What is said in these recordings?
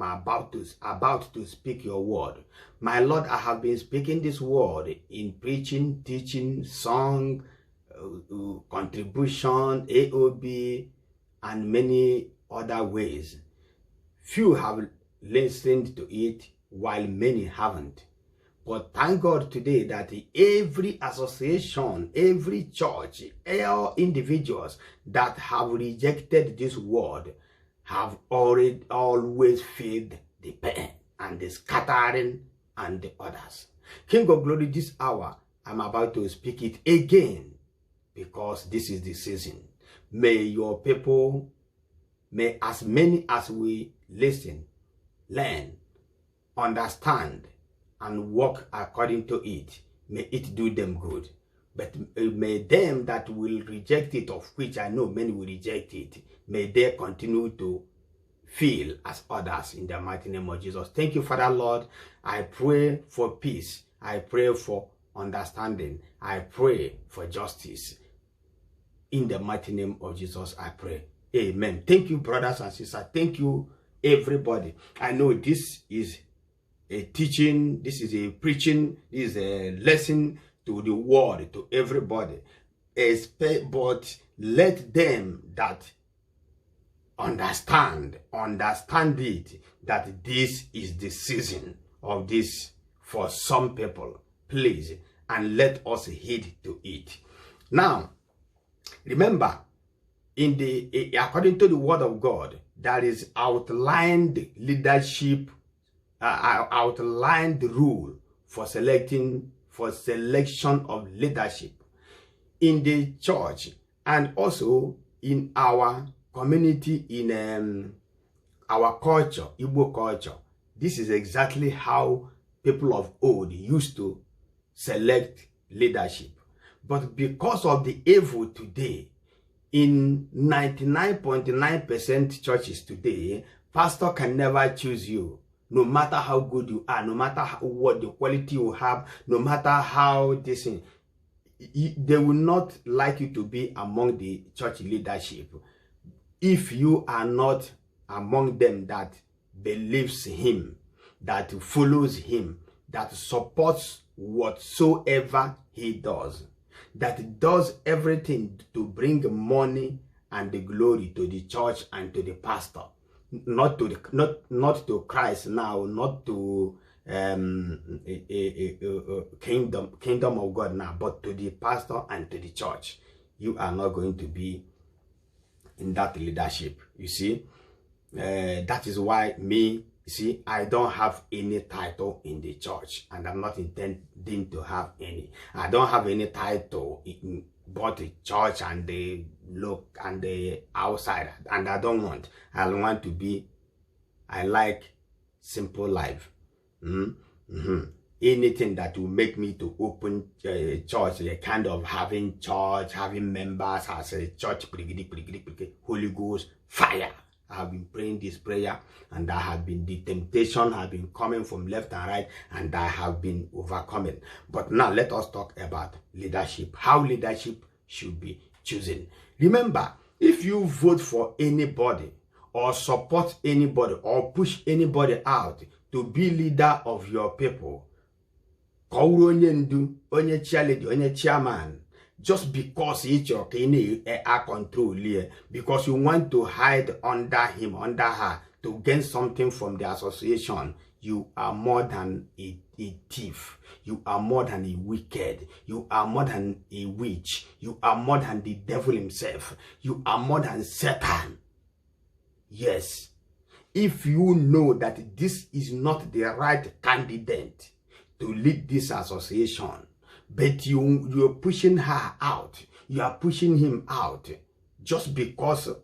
am about to speak your word. My Lord, I have been speaking this word in preaching, teaching, song, contribution, AOB, and many other ways. Few have listened to it, while many haven't. But thank God today that every association, every church, all individuals that have rejected this word have always felt the pain and the scattering and the others. King of Glory, this hour, I'm about to speak it again because this is the season. May your people, may as many as we listen, learn, understand, and walk according to it, may it do them good. But may them that will reject it, of which I know many will reject it, may they continue to feel as others in the mighty name of Jesus. Thank you, Father Lord. I pray for peace. I pray for understanding. I pray for justice. In the mighty name of Jesus, I pray. Amen. Thank you, brothers and sisters. Thank you, everybody. I know this is a teaching, this is a preaching, this is a lesson to the world, to everybody. But let them that understand it, that this is the season of this for some people, please, and let us heed to it. Now, remember, according to the word of God, there is outlined leadership, outlined rule for selection of leadership in the church and also in our community, in our culture, Igbo culture. This is exactly how people of old used to select leadership. But because of the evil today, in 99.9% churches today, pastor can never choose you. No matter how good you are, no matter what the quality you have, no matter how this thing, they will not like you to be among the church leadership if you are not among them that believes him, that follows him, that supports whatsoever he does, that does everything to bring money and the glory to the church and to the pastor. Not to Christ now, not to kingdom of God now, but to the pastor and to the church. You are not going to be in that leadership. You see, that is why I don't have any title in the church, and I'm not intending to have any. I don't have any title in both the church and the look and the outside, and I don't want. I want to be. I like simple life. Anything that will make me to open church, a kind of having church, having members as a church, Holy Ghost fire. I have been praying this prayer, and the temptation have been coming from left and right, and I have been overcoming. But now let us talk about leadership, how leadership should be chosen. Remember, if you vote for anybody or support anybody or push anybody out to be leader of your people, Onye cheerleader, Onye chairman, just because it's your control here, because you want to hide under him, under her, to gain something from the association, you are more than a thief. You are more than a wicked. You are more than a witch. You are more than the devil himself. You are more than Satan. Yes. If you know that this is not the right candidate to lead this association, but you're pushing her out, you are pushing him out, just because you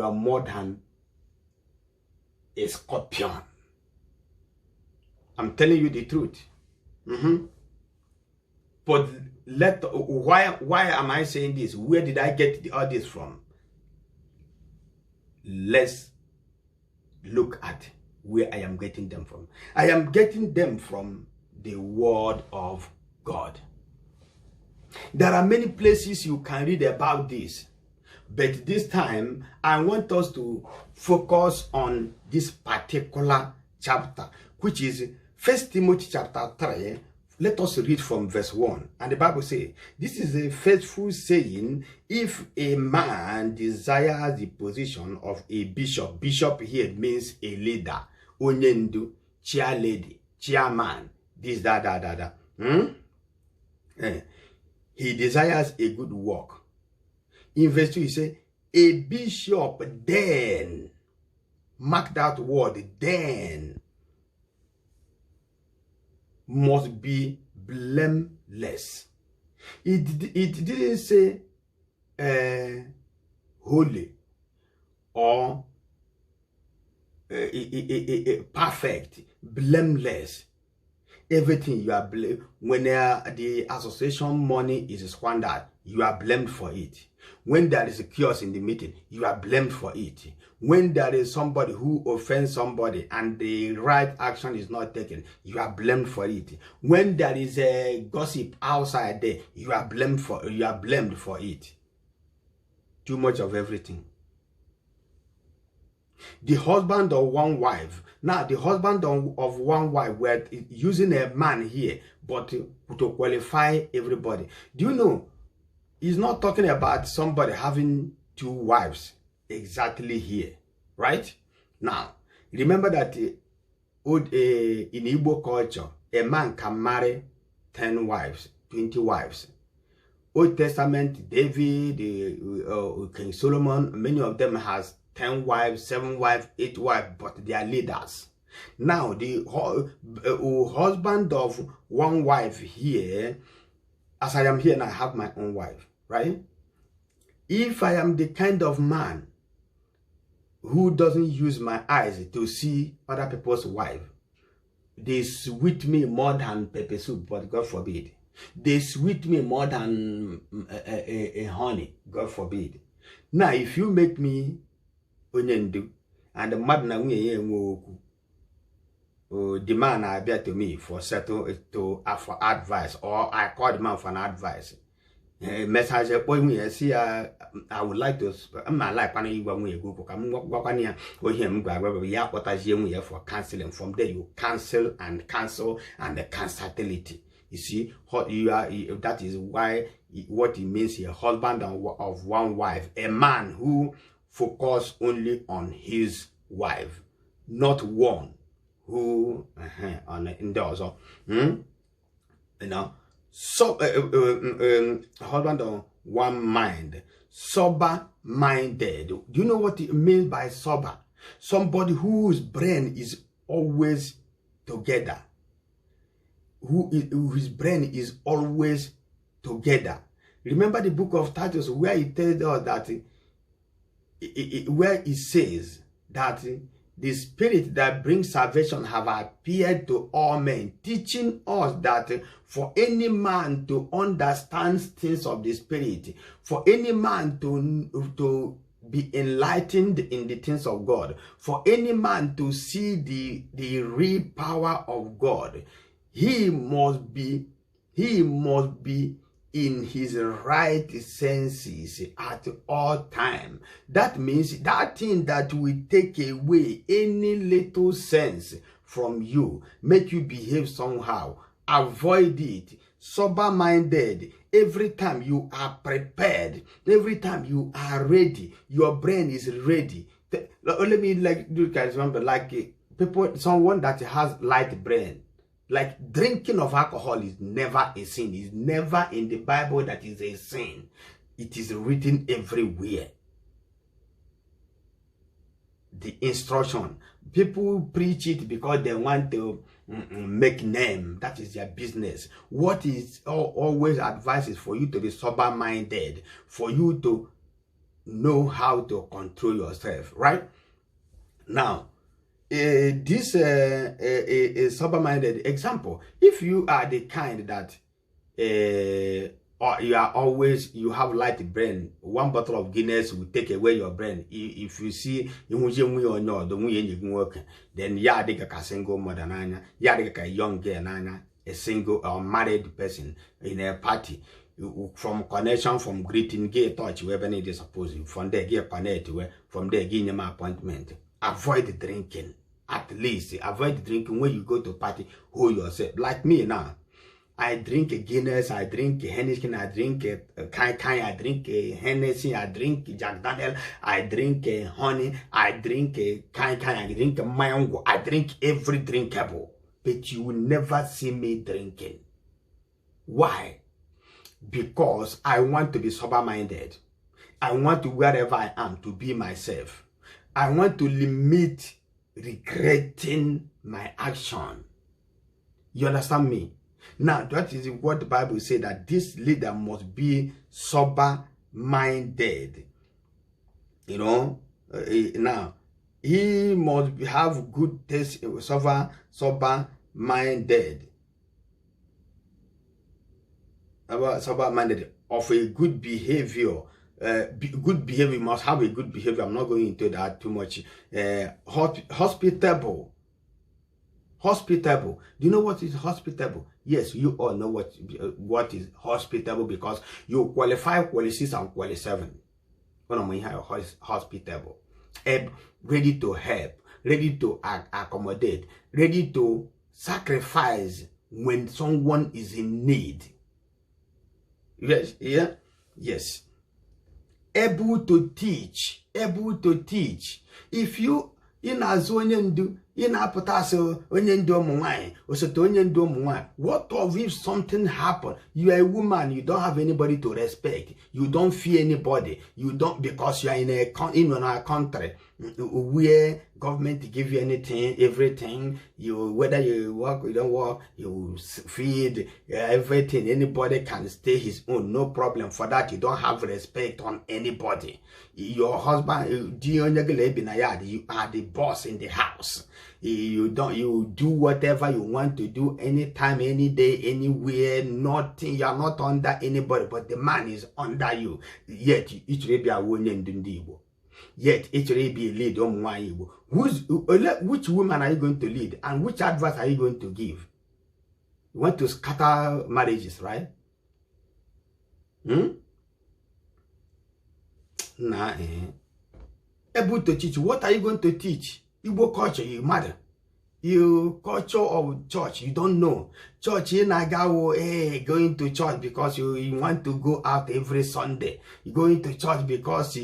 are more than a scorpion. I'm telling you the truth. But why am I saying this? Where did I get all this from? Let's look at where I am getting them from. I am getting them from the word of God. There are many places you can read about this, But this time, I want us to focus on this particular chapter, which is 1 Timothy chapter 3. Let us read from verse 1. And the Bible says, this is a faithful saying, if a man desires the position of a bishop. Bishop here means a leader. Onye, chair lady, chairman, this, that. He desires a good work. In verse 2, he says, a bishop then, mark that word, then, must be blameless. It didn't say holy or perfect, blameless. Everything you are blamed. When the association money is squandered, you are blamed for it. When there is a chaos in the meeting, you are blamed for it. When there is somebody who offends somebody and the right action is not taken, you are blamed for it. When there is a gossip outside there, you are blamed for it. Too much of everything. The husband of one wife. Now, the husband of one wife, we're using a man here, but to qualify everybody. Do you know, he's not talking about somebody having two wives exactly here, right? Now, remember that in Igbo culture, a man can marry 10 wives, 20 wives. Old Testament, David, King Solomon, many of them has 10 wives, 7 wives, 8 wives, but they are leaders. Now, the husband of one wife here, as I am here and I have my own wife, right? If I am the kind of man who doesn't use my eyes to see other people's wife, they sweet me more than pepper soup, but God forbid. They sweet me more than honey, God forbid. Now, if you make me Onye and the man the man I bear to me for for advice, or I call the man for an advice. Message boy me see I would like to my life and when we go for counseling. From there you cancel and cancelability. You see what you are, that is why what it means here, husband of one wife, a man who focus only on his wife, not one who on in there also. You know, so husband on one mind, sober minded. Do you know what it means by sober? Somebody whose brain is always together, whose brain is always together. Remember the book of Titus where it tells us that where it says that the spirit that brings salvation have appeared to all men, teaching us that for any man to understand things of the spirit, for any man to be enlightened in the things of God, for any man to see the real power of God, he must be in his right senses at all time. That means that thing that will take away any little sense from you, make you behave somehow, avoid it. Sober-minded. Every time you are prepared, every time you are ready, your brain is ready. Let me do guys remember, like people, someone that has light brain. Like drinking of alcohol is never a sin. It's never in the Bible that is a sin. It is written everywhere. The instruction. People preach it because they want to make name. That is their business. What is always advice is for you to be sober-minded, for you to know how to control yourself, right? Now, this is sober-minded example. If you are the kind that or you have light brain, one bottle of Guinness will take away your brain. If you see then a single mother, a young girl, a single or married person in a party. from connection, from greeting, get touch, wherever it is supposed. From there, get connect, from there, give them appointment. Avoid drinking. At least avoid drinking when you go to party. Hold yourself. Like me now, I drink a Guinness, I drink a Hennessy, I drink a Kai, I drink a Hennessy, I drink Jack Daniel, I drink a honey, I drink a Kai, I drink a mango, I drink every drinkable. But you will never see me drinking. Why? Because I want to be sober-minded. I want to, wherever I am, to be myself. I want to limit regretting my action. You understand me? Now, that is what the Bible says, that this leader must be sober-minded. You know, now, he must have good taste, sober-minded. Sober-minded, of a good behavior. Good behavior, must have a good behavior. I'm not going into that too much. Hospitable. Hospitable. Do you know what is hospitable? Yes, you all know what is hospitable, because you qualify quality 6 and quality 7. When I'm here, hospitable. Ready to help, ready to accommodate, ready to sacrifice when someone is in need. Yes, yeah, yes. Able to teach, able to teach. If you in a zone do in a potasso, onye do mwai, osoto onye do mwai. What of if something happen? You are a woman, you don't have anybody to respect. You don't fear anybody. You don't, because you are in a country where government give you anything, everything. You, whether you work or you don't work, you feed everything. Anybody can stay his own, no problem. For that, you don't have respect on anybody. Your husband, you are the boss in the house. You do whatever you want to do, anytime, any day, anywhere. Nothing. You are not under anybody, but the man is under you. Yet it will be a woman. Yet it will be a lead on one. Which woman are you going to lead, and which advice are you going to give? You want to scatter marriages, right? Nah, able to teach. What are you going to teach? Igbo culture, you matter. You culture of church, you don't know. Church, you going to church because you want to go out every Sunday. You going to church because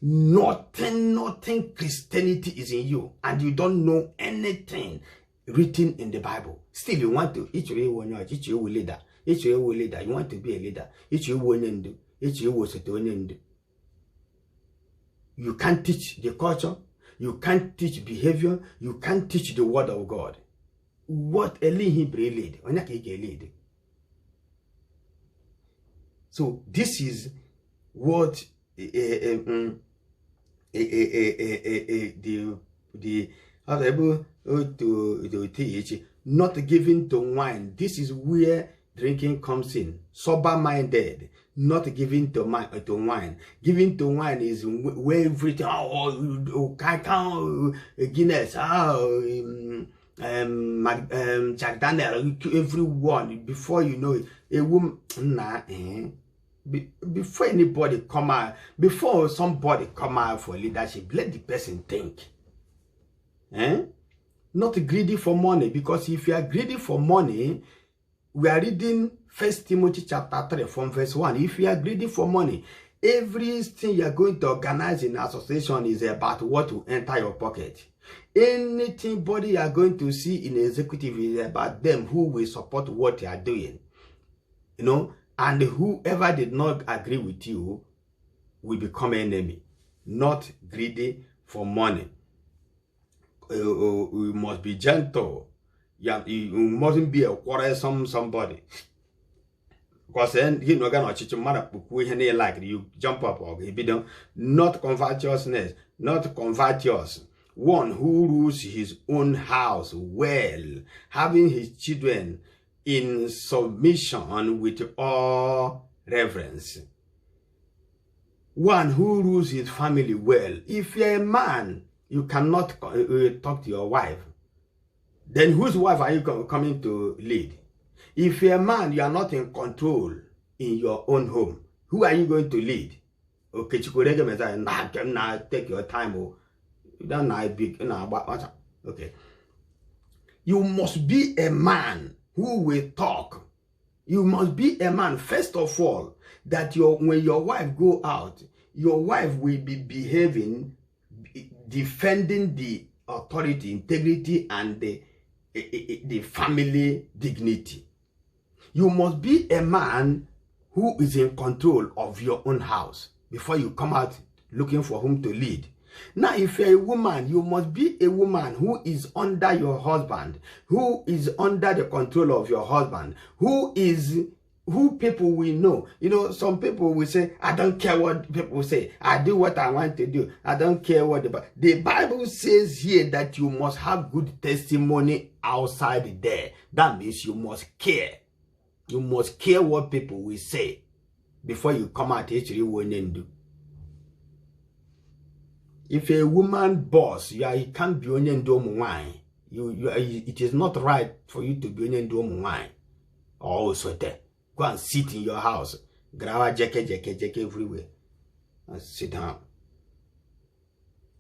nothing Christianity is in you, and you don't know anything written in the Bible. Still, you want to each way one each you leader. Each you leader. You want to be a leader. Each you one each you was a do. You can't teach the culture. You can't teach behavior. You can't teach the word of God. What a Hebrew lead. So this is what the able to teach. Not giving to wine. This is where drinking comes in. Sober-minded. Not giving to wine. Giving to wine is where everything, Guinness, Jack Daniel, everyone, before you know it, a woman, before anybody come out, before somebody come out for leadership, let the person think. Not greedy for money, because if you are greedy for money, we are reading 1 Timothy chapter 3 from verse 1. If you are greedy for money, everything you are going to organize in association is about what will enter your pocket. Anything body you are going to see in executive is about them who will support what you are doing. You know, and whoever did not agree with you will become enemy. Not greedy for money. You must be gentle. You mustn't be a quarrelsome somebody. Because then you know like you jump up or not covetousness, not covetous. One who rules his own house well, having his children in submission with all reverence. One who rules his family well. If you're a man, you cannot talk to your wife. Then whose wife are you coming to lead? If you're a man, you are not in control. in your own home, who are you going to lead? Okay, nah, take your time. Oh, don't big. Okay. You must be a man who will talk. You must be a man, first of all, that when your wife go out, your wife will be behaving, defending the authority, integrity, and the family dignity. You must be a man who is in control of your own house before you come out looking for whom to lead. Now, if you're a woman, you must be a woman who is under your husband, who is under the control of your husband, who people will know. You know, some people will say, I don't care what people say. I do what I want to do. I don't care what the Bible says here that you must have good testimony outside there. That means you must care. You must care what people will say before you come out actually and do. If a woman boss, you can't be only do wine. It is not right for you to be only do wine. Also there. Go and sit in your house. Grab jacket everywhere. And sit down.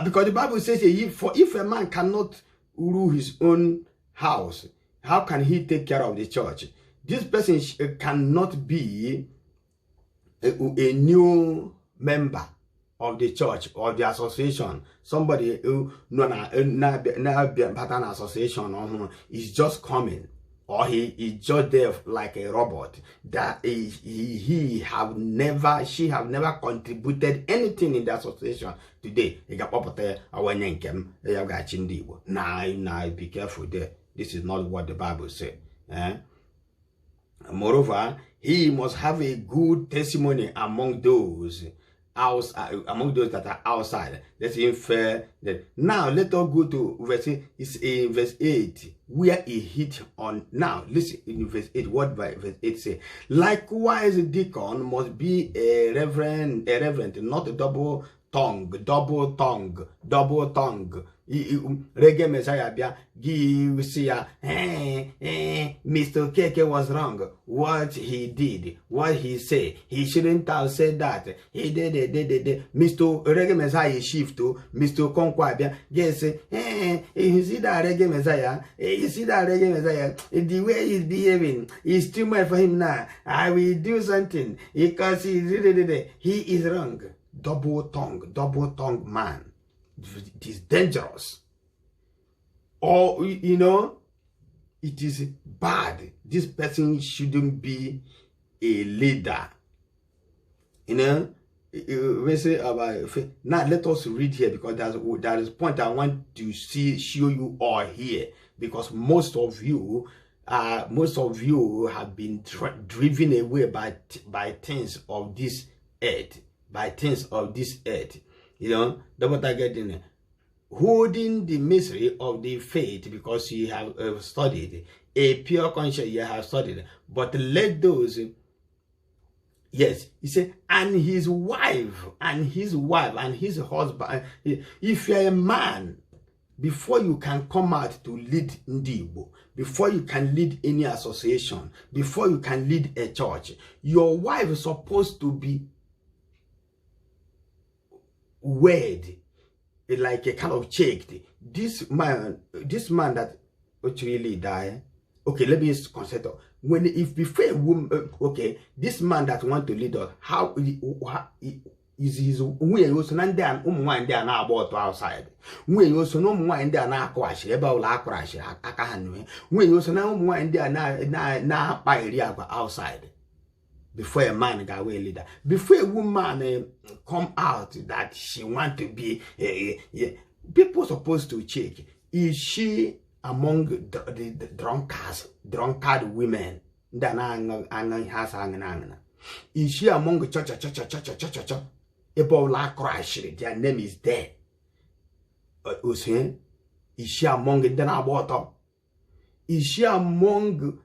Because the Bible says if a man cannot rule his own house, how can he take care of the church? This person cannot be a new member of the church or the association. Somebody who not pattern association is just coming, or he is just there like a robot. That she have never contributed anything in the association. Today, now be careful there. This is not what the Bible said. Moreover, he must have a good testimony among those that are outside. Let's infer that. Now let us go to verse 8, where he hit on. Now listen, in verse 8, what verse 8 say? Likewise, a deacon must be a reverend, not a double tongue. Reggae Messiah give see Mr. Keke was wrong. What he did, what he said, he shouldn't have said that. He did. Mr. Reggae Messiah shift to Mr. Conquabia. Yes, you see that Reggae Messiah, the way he's behaving is too much for him now. I will do something because he is wrong. Double tongue man. It is dangerous. Or, you know, it is bad. This person shouldn't be a leader. You know, we say about now. Let us read here, because there is a point I want to show you all here, because most of you have been driven away by things of this earth, You know, double targeting, holding the mystery of the faith, because you have studied a pure conscience, you have studied. But let those, yes, he said, and his wife, and his husband. If you're a man, before you can come out to lead Ndibo, before you can lead any association, before you can lead a church, your wife is supposed to be wed, like a kind of checked. This man that actually died. Okay, let me consider. If before a woman, okay, this man that want to lead us, how is his way also none there and there now about outside. When you also no one there now crash about la crash, I can't. When you also now one there now by outside. Before a man got away leader, before a woman come out that she want to be, people supposed to check, is she among the drunkard women? Is she among the church? About la crash, their name is there. Is she among the bottom? Is she among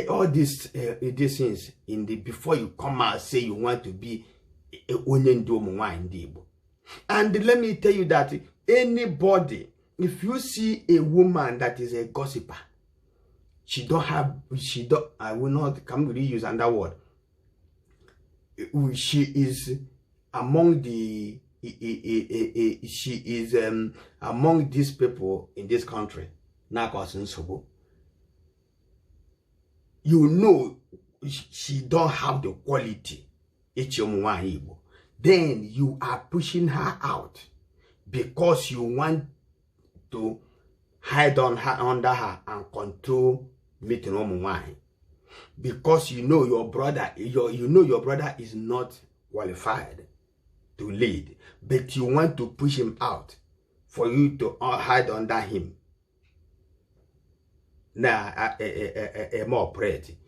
all these things in the before you come out say you want to be a Onye? And let me tell you that anybody, if you see a woman that is a gossiper, I will not come really use another word. she is among the she is among these people in this country. You know she don't have the quality. Then you are pushing her out because you want to hide on her under her and control meeting wine. Because you know your brother, your brother is not qualified to lead, but you want to push him out for you to hide under him. Now, more pretty.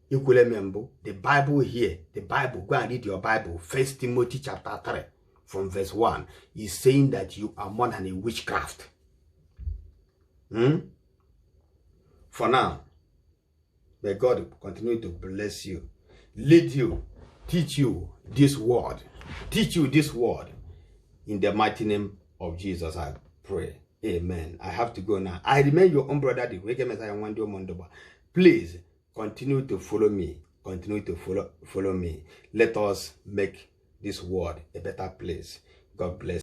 You could remember the Bible here, the Bible, go and read your Bible, 1 Timothy chapter 3, from verse 1, is saying that you are more than a witchcraft. For now, may God continue to bless you, lead you, teach you this word. Teach you this word. In the mighty name of Jesus, I pray. Amen. I have to go now. I remain your own brother, the Reggae Messiah Onye Mondoba. Please continue to follow me. Continue to follow me. Let us make this world a better place. God bless.